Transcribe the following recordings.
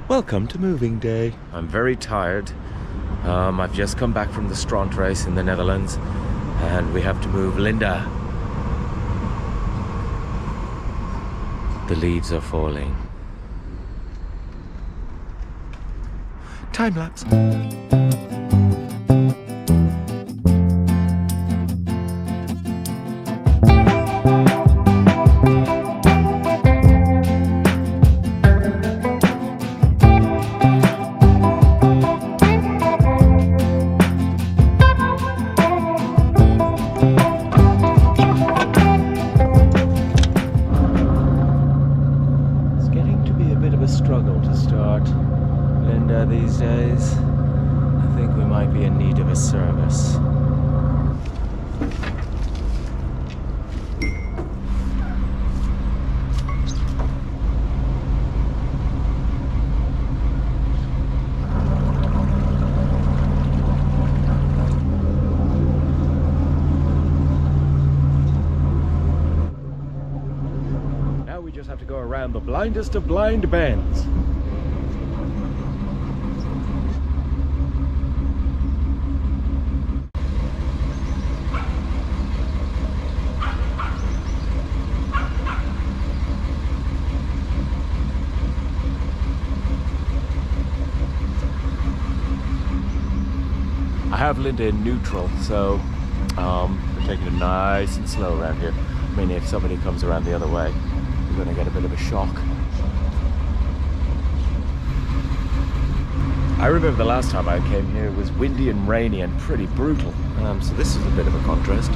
Welcome to moving day. I'm very tired. I've just come back from the Strand race in the Netherlands and we have to move Linda. The leaves are falling. Time lapse. Struggle to start Linda these days. I think we might be in need of a service. Now we just have to go around the blindest of blind bends. I have Linda in neutral, so we're taking it nice and slow around here. I mean, if somebody comes around the other way, we're going to get a bit of a shock. I remember the last time I came here, it was windy and rainy and pretty brutal, so this is a bit of a contrast.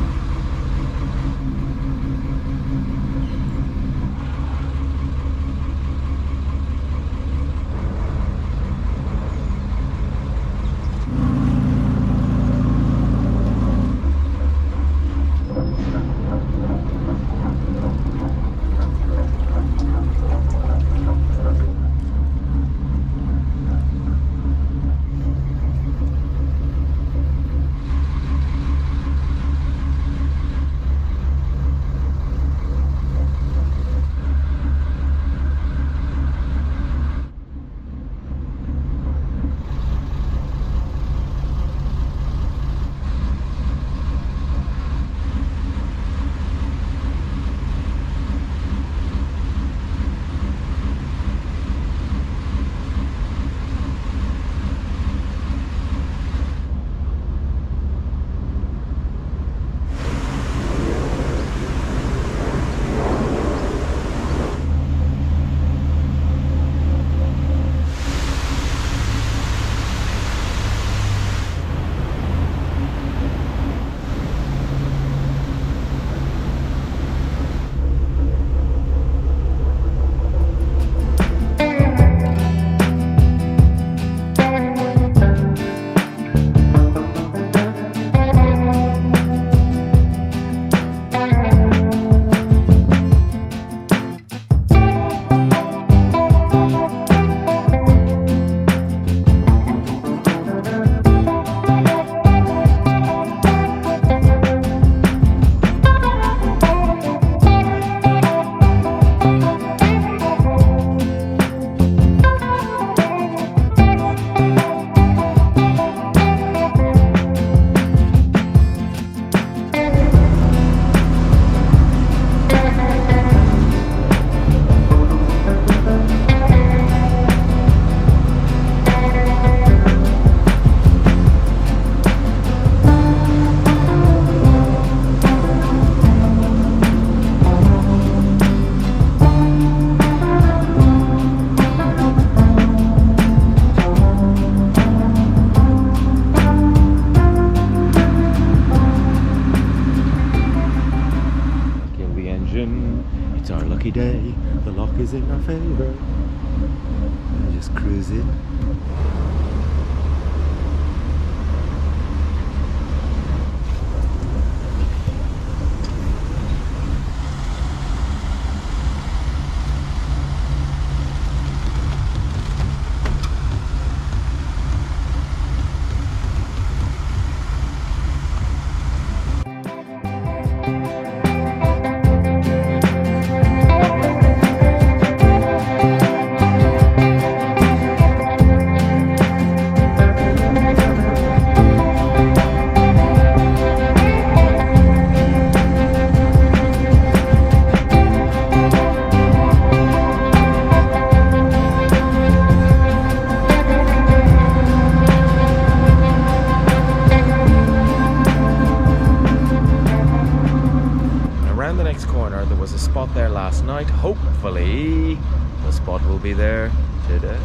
It's our lucky day, the lock is in our favor. Just cruising. spot will be there today.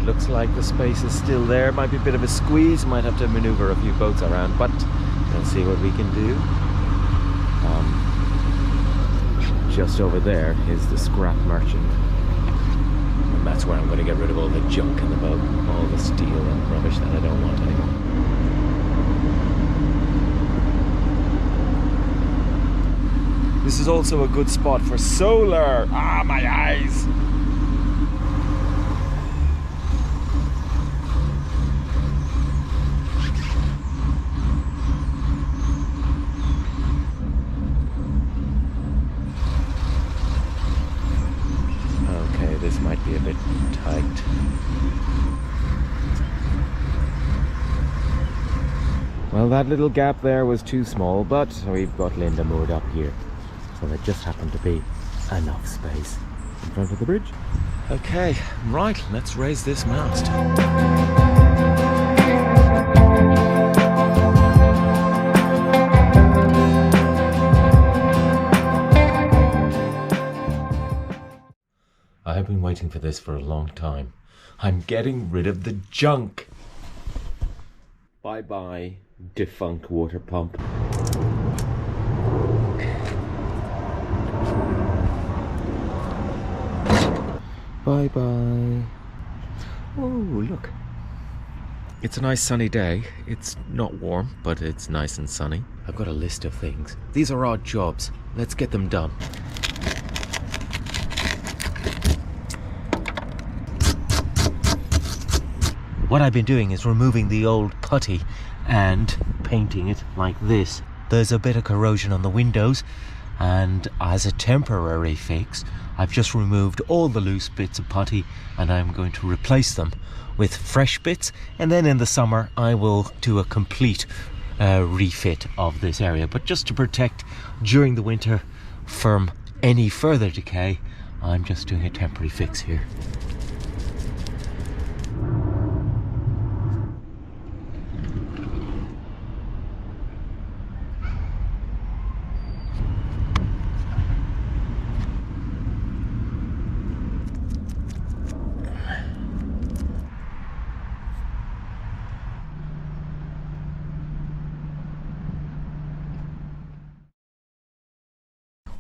Looks like the space is still there. Might be a bit of a squeeze, might have to maneuver a few boats around, but we'll see what we can do. Just over there is the scrap merchant, and that's where I'm going to get rid of all the junk in the boat, all the steel and rubbish that I don't want anymore. This is also a good spot for solar. Ah, my eyes! This might be a bit tight. Well, that little gap there was too small, but we've got Linda moored up here, so there just happened to be enough space in front of the bridge. Okay, right, let's raise this mast. I've been waiting for this for a long time. I'm getting rid of the junk. Bye bye, defunct water pump. Bye bye. Oh, look. It's a nice sunny day. It's not warm, but it's nice and sunny. I've got a list of things. These are odd jobs. Let's get them done. What I've been doing is removing the old putty and painting it like this. There's a bit of corrosion on the windows, and as a temporary fix, I've just removed all the loose bits of putty and I'm going to replace them with fresh bits, and then in the summer I will do a complete refit of this area. But just to protect during the winter from any further decay, I'm just doing a temporary fix here.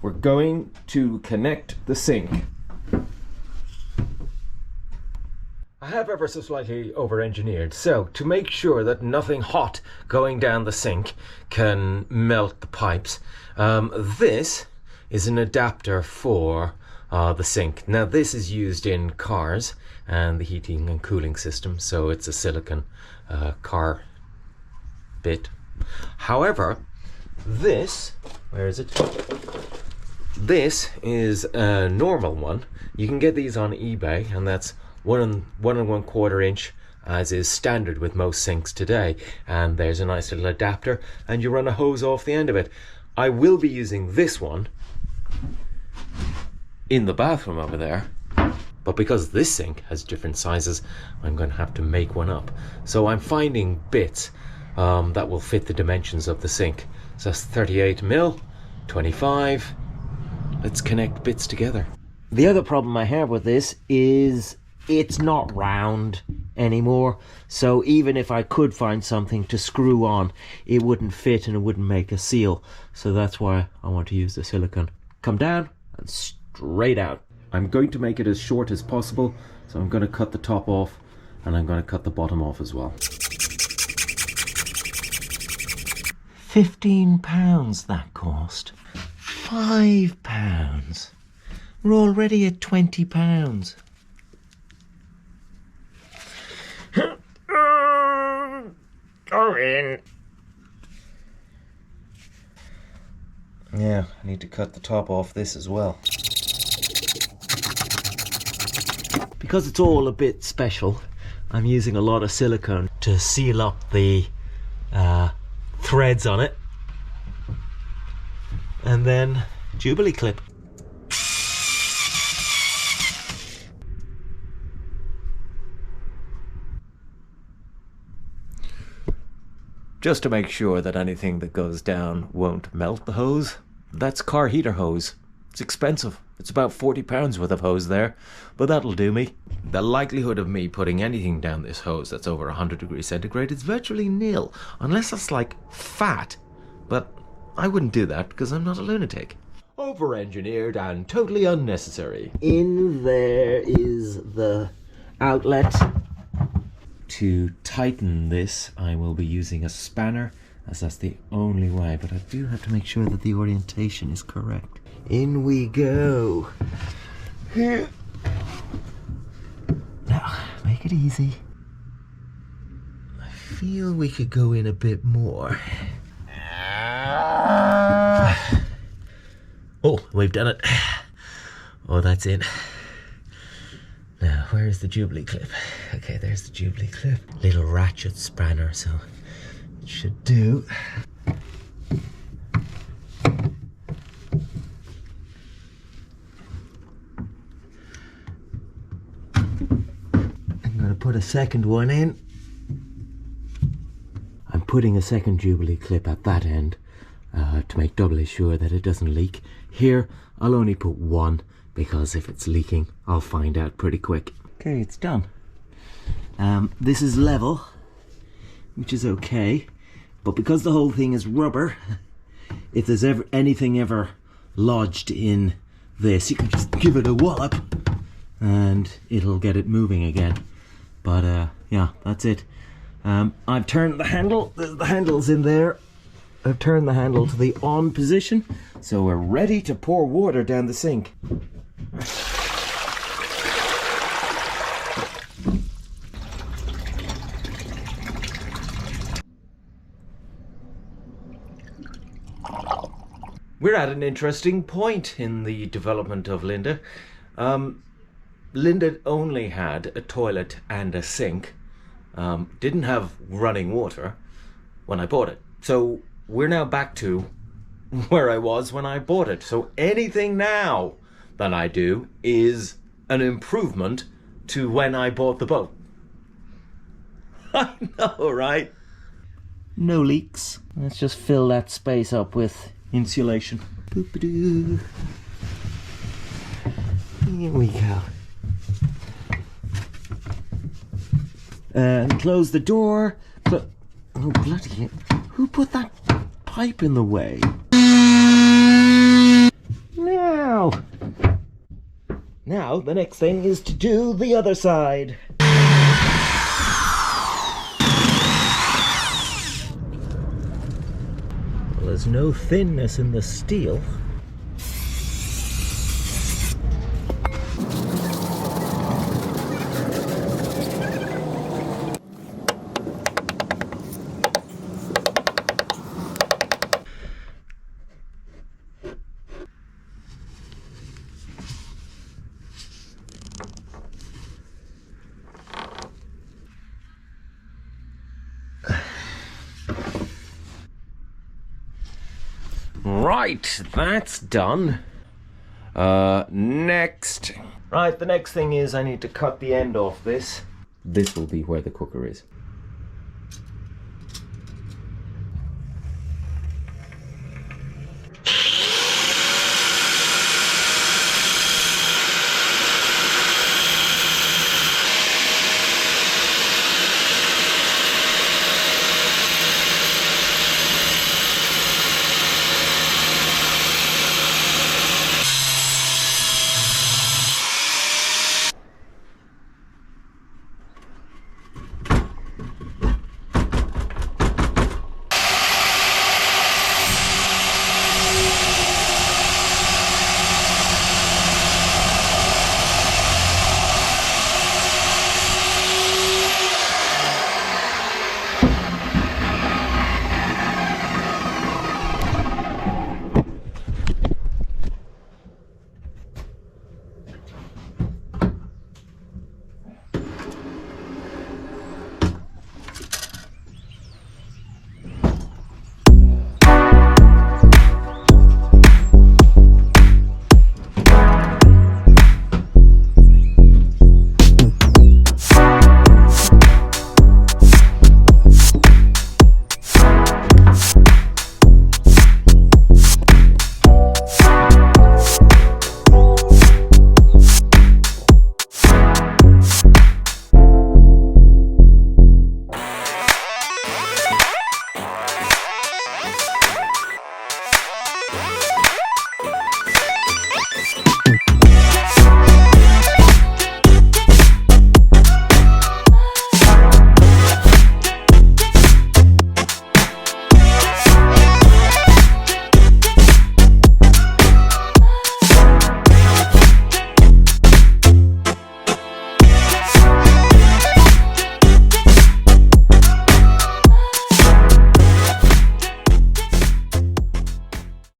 We're going to connect the sink. I have ever so slightly over-engineered, so to make sure that nothing hot going down the sink can melt the pipes, this is an adapter for the sink. Now this is used in cars and the heating and cooling system, so it's a silicon car bit. However, this, where is it? This is a normal one. You can get these on eBay, and that's 1 1/4 inch, as is standard with most sinks today. And there's a nice little adapter, and you run a hose off the end of it. I will be using this one in the bathroom over there, but because this sink has different sizes, I'm going to have to make one up. So I'm finding bits that will fit the dimensions of the sink. So that's 38mm, 25. Let's connect bits together. The other problem I have with this is it's not round anymore. So even if I could find something to screw on, it wouldn't fit and it wouldn't make a seal. So that's why I want to use the silicone. Come down and straight out. I'm going to make it as short as possible. So I'm going to cut the top off and I'm going to cut the bottom off as well. £15 that cost. £5. We're already at £20. Go in. Yeah, I need to cut the top off this as well. Because it's all a bit special, I'm using a lot of silicone to seal up the threads on it. And then Jubilee clip. Just to make sure that anything that goes down won't melt the hose, that's car heater hose. It's expensive. It's about £40 worth of hose there, but that'll do me. The likelihood of me putting anything down this hose that's over 100 degrees centigrade is virtually nil, unless it's like fat. But I wouldn't do that because I'm not a lunatic. Over-engineered and totally unnecessary. In there is the outlet. To tighten this, I will be using a spanner, as that's the only way, but I do have to make sure that the orientation is correct. In we go. Here. Now, make it easy. I feel we could go in a bit more. Oh, we've done it. Oh, that's in. Now, where's the Jubilee clip? Okay, there's the Jubilee clip. Little ratchet spanner, so it should do. I'm gonna put a second one in. I'm putting a second Jubilee clip at that end to make doubly sure that it doesn't leak. Here, I'll only put one, because if it's leaking, I'll find out pretty quick. Okay, it's done. This is level, which is okay, but because the whole thing is rubber, if there's ever anything lodged in this, you can just give it a wallop and it'll get it moving again. But yeah, that's it. I've turned the handle. The handle's in there. I've turned the handle to the on position, so we're ready to pour water down the sink. We're at an interesting point in the development of Linda. Linda only had a toilet and a sink, didn't have running water when I bought it. So we're now back to where I was when I bought it. So anything now that I do is an improvement to when I bought the boat. I know, right? No leaks. Let's just fill that space up with insulation. Boop-a-doo. Here we go. And close the door. But oh bloody hell! Who put that pipe in the way? Now the next thing is to do the other side. Well, there's no thinness in the steel. Right, that's done. Next. Right, the next thing is I need to cut the end off this. This will be where the cooker is.